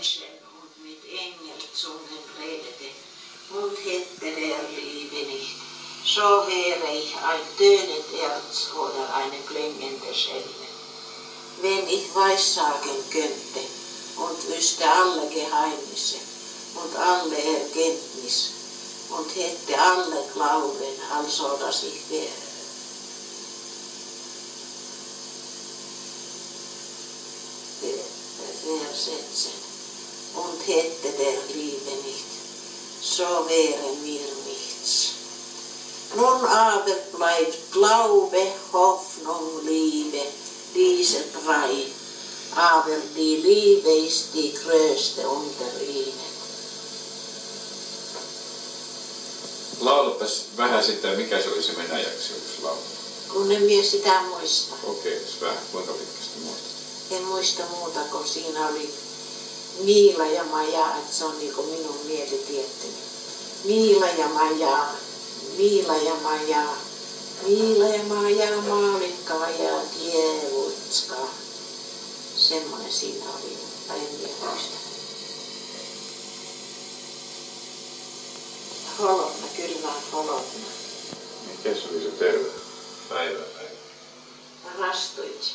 människan und mit Engelzungen redete und hätte der Liebe nicht, so wäre ich ein tönet Erz oder eine klingende Schelle. Wenn ich weissagen könnte und wüsste alle Geheimnisse und alle Erkenntnis und hätte alle Glauben, also dass ich versetzen und hätte der Liebe nicht, so wäre mir nichts. Nun aber bleibt Glaube, Hoffnung, Liebe, diese drei, aber die Liebe ist die größte unter ihnen. Laulapas vähän sitä, mikä se oli se venäjäksi yksi laulu. Kun en minä sitä muista. Okei, vähän. Kuinka pitkästi muistat? En muista muuta, kun siinä oli Miila ja Maja, että se on niinku minun mielitietteni. Miila ja Maja, Miila ja Maja, Miila ja Maja, maalikka ja dievutska. Semmoinen siinä oli, mutta en minä muista. Holotna, kyllä vaan holotna. Mikä se oli se terve? Päivä. Rastuit.